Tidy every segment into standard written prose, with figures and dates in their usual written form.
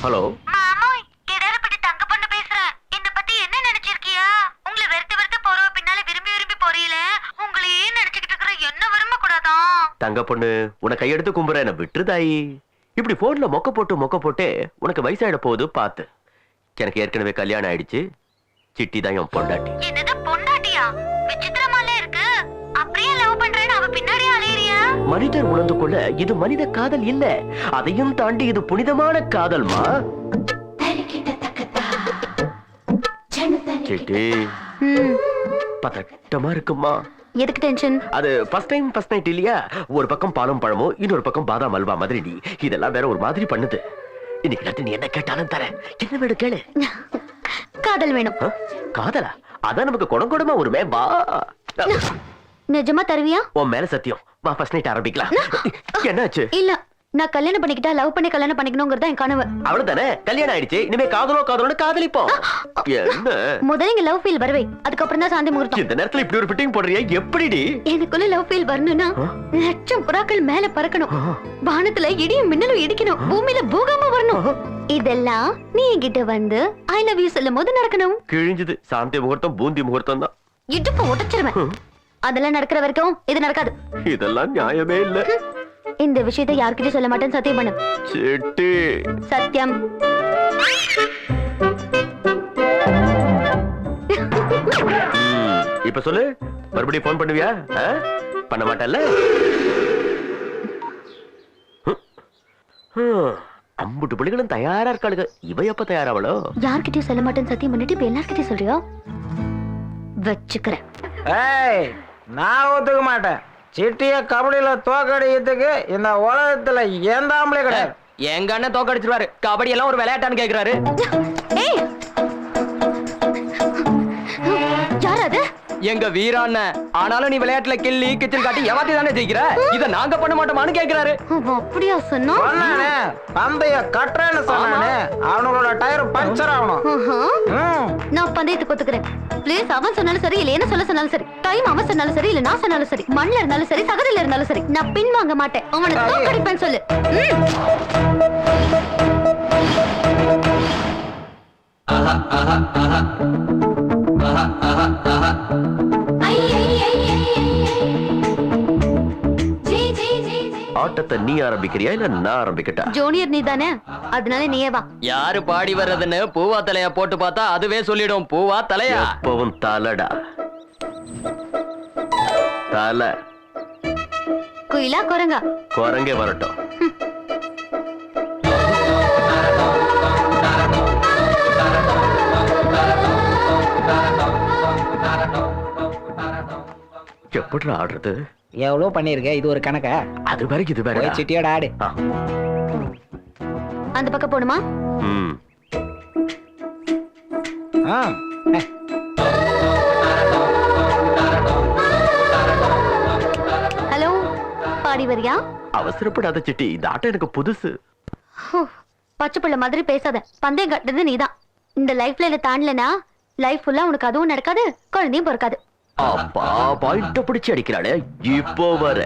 Hello மாமோய், கேடாரப்பட்டி தங்க பொண்ணு பேசுறேன். என்ன பத்தி என்ன நினைச்சிருக்கியா? உங்களை வெறுத்து வெறுத்து போறவ பின்னால விரும்பி விரும்பி போறீல, உங்களையே நினைச்சுக்கிட்டு இருக்கிற என்ன விரும்ப கூடாதான். தங்க பொண்ணு, உன கையெடுத்து கும்புற என்ன விட்டுரு தாயி. இப்படி போன்ல மொக்க போட்டே உனக்கு வயசாயிட போகுது பாத்து. எனக்கு ஏற்கனவே கல்யாணம் ஆயிடுச்சு. சிட்டி தான் என் பொண்டாட்டி. என்னது பொண்டாட்டியா? விசித்திரமால இருக்கு. அப்படியே லவ் பண்றேன்னு அவ பின்னாடியே அலையறியா? மனிதர் உணர்ந்து கொள்ள இது மனித காதல் இல்ல, அதையும் தாண்டி இது புனிதமான காதல்மா. சிட்டி பதட்டமா இருக்குமா? எதுக்கு டென்ஷன்? அது ஃபர்ஸ்ட் டைம் ஃபர்ஸ்ட் நைட் இல்லையா? ஒரு பக்கம் பாலும் பழமும், இன்னொரு பக்கம் பாதாம் அல்வா மாதிரி நீ. இதெல்லாம் வேற ஒரு மாதிரி பண்ணுது. இன்னைக்கு ராத்திரி நீ என்ன கேட்டாலும் தரேன். என்ன வேணும் கேளு. காதல் வேணும். காதலா? அதான் நமக்கு குடங்குடமா ஒருமே. வா, நிஜமா தருவியா? உன் மேல சத்தியம். வா, ஃபர்ஸ்ட் நைட் ஆரம்பிக்கலாம். என்னாச்சு? இல்ல, நான் கல்யாணம் பண்ணிக்கிட்டா லவ் பண்ணி கல்யாணம் பண்ணிக்கணும்ங்கறத என் கனவு. அவ்வளவுதானே, கல்யாணம் ஆயிடுச்சு. இனிமே காதலோன்னு காதலிப்போம். என்ன முதல்ல இங்க லவ் ஃபீல் வரவே, அதுக்கப்புறம் தான் சாந்தி முகூர்த்தம். இந்த நேரத்துல இப்படி ஒரு ஃபிட்டிங் போடுறியா? எப்படிடி? எனக்குள்ள லவ் ஃபீல் வரணும்னா லட்சம் புறாக்கள் மேல பறக்கணும், வானத்துல இடியும் மின்னலும் இடிக்கணும், பூமியில பூகம்பம் வரணும். இதெல்லாம் நீ என்கிட்ட வந்து ஐ லவ் யூ சொல்லும் போது நடக்கணும். கிழிஞ்சது. சாந்தி முகூர்த்தம் பூந்தி முகூர்த்தம் தான். இடுப்பு உடைச்சிருவேன். அதெல்லாம் நடக்கிற வரைக்கும் இது நடக்காது. இதெல்லாம் நியாயமே இல்ல. இந்த விஷயத்தை யார்கிட்டயும் சொல்ல மாட்டேன்னு சத்தியம் பண்ணு. சிட்டி சத்தியம். இப்ப சொல்லு, மறுபடியும் போன் பண்ணுவியா? பண்ண மாட்டல்ல? அம்புட்டு பிள்ளைகளும் தயாரா இருக்காளுங்க. இவ எப்ப தயாராவளோ? யார்கிட்டயும் சொல்ல மாட்டேன்னு சத்தியம் பண்ணிட்டு இப்ப எல்லார்கிட்டயும் சொல்றியா? வச்சுக்கிறேன். ஏய், நான் ஒத்துக்க மாட்டேன். சிட்டிய கபடியில தோக்கடிக்கிறதுக்கு இந்த உலகத்துல எந்த ஆம்பளை கிடையாது. எங்க அண்ணன் தோக்கடிச்சிருவாரு. கபடி எல்லாம் ஒரு விளையாட்டான்னு கேக்குறாரு. ஏய், யார் அது? எங்க வீராண்ண. ஆனாலும் நீ விளையாட்டுல கிள்ளி கிச்சல் காட்டி எவாத்தி தானே ஜெயிக்கிற. இத நாங்க பண்ண மாட்டோமான்னு கேக்குறாரு. அப்படியா சொன்னா? சொன்னானே, பந்தய கட்டுறேன்னு சொன்னானே, அவனோட டயர் பஞ்சர் ஆகணும். நான் பந்தயத்துக்கு ஒத்துக்கிறேன். பிளேஸ் அவன் சொன்னாலும் சரி, இல்ல என்ன சொல்ல சொன்னாலும் சரி, டைம் அவன் சொன்னாலும் சரி, இல்ல நான் சொன்னாலும் சரி, மண்ணில இருந்தாலும் சரி, சகதில இருந்தாலும் சரி, நான் பின் வாங்க மாட்டேன். அவனை தோக்கடிப்பேன்னு சொல்லு. ஆட்டத்தை நீ ஆரம்பிக்கிறியா இல்ல நான் ஆரம்பிக்கட்டா? ஜூனியர் நீ தானே, அதனால நீயே வா. யாரு பாடி வர்றதுன்னு பூவா தலையா போட்டு பார்த்தா அதுவே சொல்லிடும். பூவா தலையா? எப்பவும் தலடா. தலை. குயிலா குரங்கா? குரங்கே வரட்டும். எப்படி ஆடுறது? எவ்வளவு பண்ணிருக்க, இது ஒரு கணக்கா? அது வேற இது வேற. சிட்டியோட ஆடு. அந்த பக்கம் போணுமா? ஹலோ, பாடி வரியா? அவசரப்படாத சிட்டி, இந்த ஆட்டம் எனக்கு புதுசு. பச்சை பிள்ளை மாதிரி பேசாத. பந்தயம் கட்டுறது நீதான். இந்த லைஃப்ல என்ன தாண்டலனா லைஃப் ஃபுல்லா உனக்கு அதுவும் நடக்காது, குழந்தையும் பிறக்காது. அப்பா பாயிண்ட பிடிச்சு அடிக்கிறாளே. இப்போ வர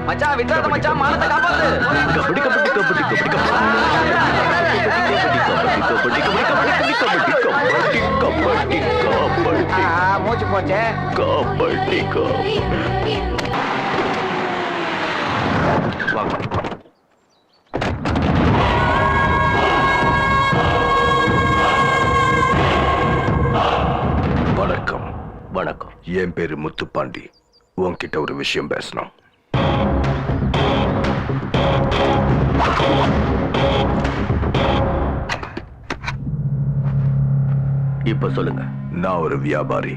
மச்சான் விட்டாத மச்சான், மானத்தை காப்பாத்து. கபடி கபடி கபடி கபடி கபடி மூச்சு போச்சே. கபடி வாங்க. வணக்கம். வணக்கம். என் பேரு முத்துப்பாண்டி. உன்கிட்ட ஒரு விஷயம் பேசணும். இப்ப சொல்லுங்க. நான் ஒரு வியாபாரி.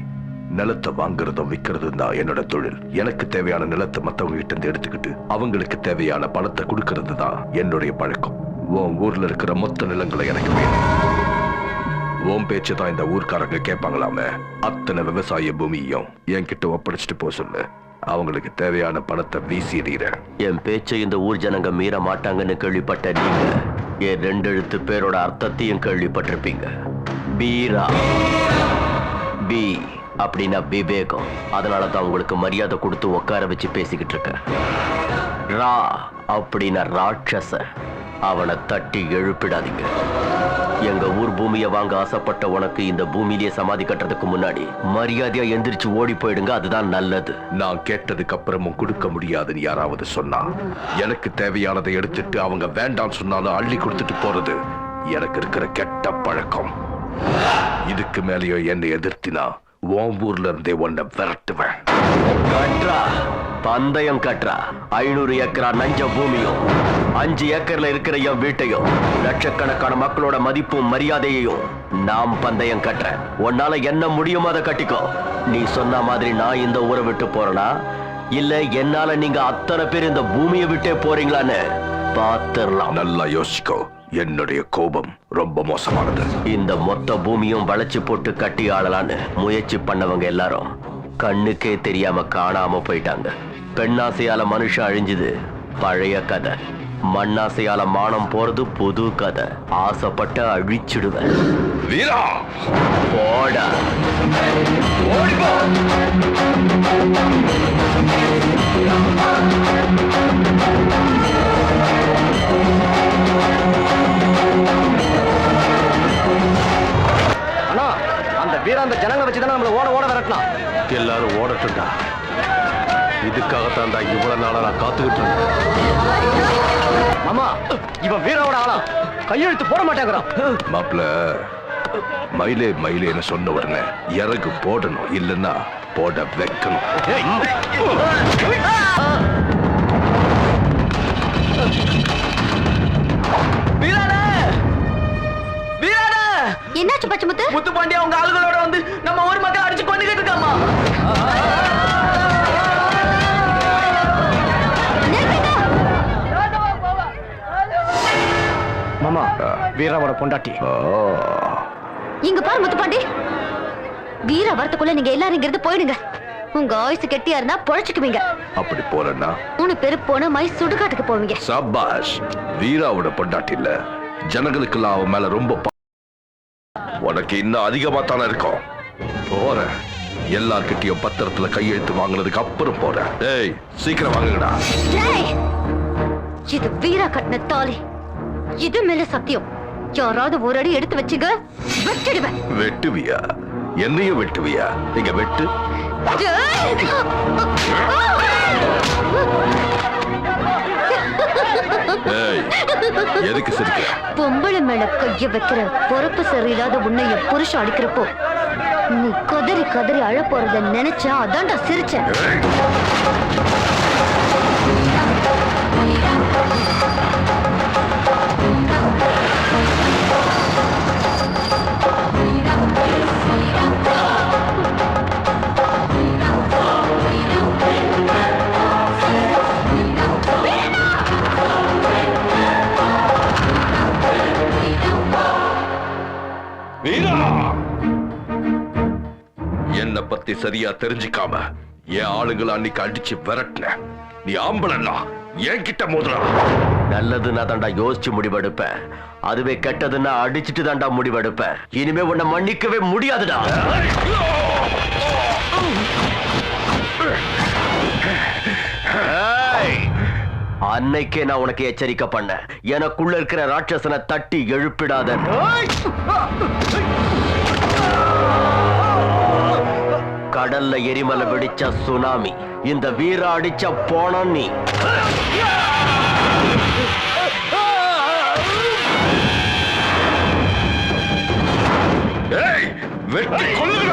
நிலத்தை வாங்குறதும் விற்கிறதும் தான் என்னோட தொழில். எனக்கு தேவையான நிலத்தை மத்தவங்க கிட்ட இருந்து எடுத்துக்கிட்டு அவங்களுக்கு தேவையான பணத்தை கொடுக்கறது தான் என்னுடைய பழக்கம். உன் ஊர்ல இருக்கிற மொத்த நிலங்களை எனக்கு வேணும். உன் பேச்சு தான் இந்த ஊர்க்காரங்க கேட்பாங்களாமே. அத்தனை விவசாய பூமியையும் என்கிட்ட ஒப்படைச்சிட்டு போக சொல்லு. அவங்களுக்கு தேவையான பணத்தை வீசி எறிகிறேன். என் பேச்சை இந்த ஊர் ஜனங்க மீற மாட்டாங்கன்னு கேள்விப்பட்ட நீங்க என் 2 எழுத்து பேரோட அர்த்தத்தையும் கேள்விப்பட்டிருப்பீங்க. பீரா. பி அப்படின்னா விவேகம். அதனாலதான் உங்களுக்கு மரியாதை கொடுத்து உட்கார வச்சு பேசிக்கிட்டு இருக்க. ரா அப்படின்னா ராட்சச. அவனை தட்டி எழுப்பிடாதீங்க. எங்க ஊர் பூமியை வாங்க ஆசைப்பட்ட உனக்கு இந்த பூமியிலேயே சமாதி கட்டுறதுக்கு முன்னாடி மரியாதையா எந்திரிச்சு ஓடி போயிடுங்க. அதுதான் நல்லது. நான் கேட்டதுக்கு அப்புறமும் கொடுக்க முடியாதுன்னு யாராவது சொன்னா, எனக்கு தேவையானதை எடுத்துட்டு அவங்க வேண்டாம் சொன்னாலும் அள்ளி கொடுத்துட்டு போறது எனக்கு இருக்கிற கெட்ட பழக்கம். இதுக்கு மேலேயோ என்னை எதிர்த்தினா உன் ஊர்ல இருந்தே உன்னை விரட்டுவேன். கட்ரா, பந்தயம் கட்ரா. 500 ஏக்கரா நஞ்ச பூமியும் 5 ஏக்கர்ல இருக்கிற என் வீட்டையும் லட்சக்கணக்கான மக்களோட மதிப்பும் மரியாதையையும் நாம் பந்தயம் கட்டுறேன். உன்னால என்ன முடியுமோ அதை கட்டிக்கோ. நீ சொன்ன மாதிரி நான் இந்த ஊரை விட்டு போறேனா, இல்ல என்னால நீங்க அத்தனை பேர் இந்த பூமியை விட்டே போறீங்களான்னு பாத்துடலாம். நல்லா யோசிக்கோ. என்னுடைய கோபம் ரொம்ப மோசமானது. இந்த மொத்த பூமியும் வளைச்சு போட்டு கட்டி ஆளலான்னு முயற்சி பண்ணவங்க எல்லாரும் கண்ணுக்கே தெரியாம காணாம போயிட்டாங்க. பெண்ணாசையால மனுஷன் அழிஞ்சது பழைய கதை. மண்ணாசையால மானம் போறது புது கதை. ஆசைப்பட்ட அழிச்சிடுவேன். வீரா, போடா. அண்ணா, அந்த வீரா அந்த ஜனங்களை வச்சுதானே நம்மள ஓட ஓட விரட்டலாம். எல்லாரும் ஓடட்டும்டா. இதுக்காகத்தான் இவ்வளவு நாளா நான் காத்துக்கிட்டு இருந்தேன். மாமா, இவன் வீராவோட ஆளா. கையெழுத்து போட மாட்டேங்கிறான். மாப்பிள்ள, மயிலே மயிலேன்னு சொன்ன உடனே இறகு போடணும், இல்லைன்னா போட வைக்கணும். என்னாச்சு பச்சைமுத்து? முத்து பாண்டி அவங்க ஆளுகளோட வந்து நம்ம ஊர் மக்கள் அடிச்சு கொண்டுகிட்டு இருக்காமா. மாமா, வீராவோட பொண்டாட்டி. இங்க பாரு முத்துப்பாண்டி, வீர வரத்துக்குள்ள நீங்க எல்லாரும் இங்க இருந்து போயிடுங்க. உங்க ஆயுசு கெட்டியா இருந்தா பொழைச்சுக்குவீங்க. அப்படி போறேன்னா 3 பேரு போன மை சுடுகாட்டுக்கு போவீங்க. சபாஷ். வீராவோட பொண்டாட்டி இல்ல, ஜனங்களுக்கெல்லாம் அவன் மேல ரொம்ப உனக்கு இன்னும் அதிகமா தானே இருக்கும். போறேன். எல்லார்கிட்டயும் பத்திரத்துல கையெழுத்து வாங்கினதுக்கு அப்புறம் போறேன். ஏய், சீக்கிரம் வாங்குங்கடா. இது வீரா கட்டின தாலி. இது மேல சத்தியம். யாராவது ஒரு அடி எடுத்து வச்சுங்க, வெட்டிடுவேன். வெட்டுவியா? என்னையும் வெட்டுவியா? இங்க வெட்டு. ஏய், எதுக்கு சிரிக்கிற? பொம்பளை மேல கைய வைக்கிற பொறுப்பு சரியில்லாத உன்னைய புருஷன் அடிக்கிறப்போ நீ கதறி கதறி அழ போறத நினைச்சா அதான்டா சிரிச்சேன். வீரா, என்னை பத்தி சரியா தெரிஞ்சுக்காம என் ஆளுங்களை அன்னைக்கு அடிச்சு விரட்டின. நீ ஆம்பளன்னா என்கிட்ட மோதுறா. நல்லதுன்னா தாண்டா யோசிச்சு முடிவெடுப்பேன். அதுவே கெட்டதுன்னா அடிச்சுட்டு தாண்டா முடிவெடுப்பேன். இனிமே உன்னை மன்னிக்கவே முடியாதுடா. அன்னைக்கே நான் உனக்கு எச்சரிக்கை பண்ண, எனக்குள்ள இருக்கிற ராட்சசனை தட்டி எழுப்பிடாத. கடல்ல எரிமலை வெடிச்ச சுனாமி, இந்த வீர அடிச்ச போனம் நீ. வெட்டி கொல்லுங்க.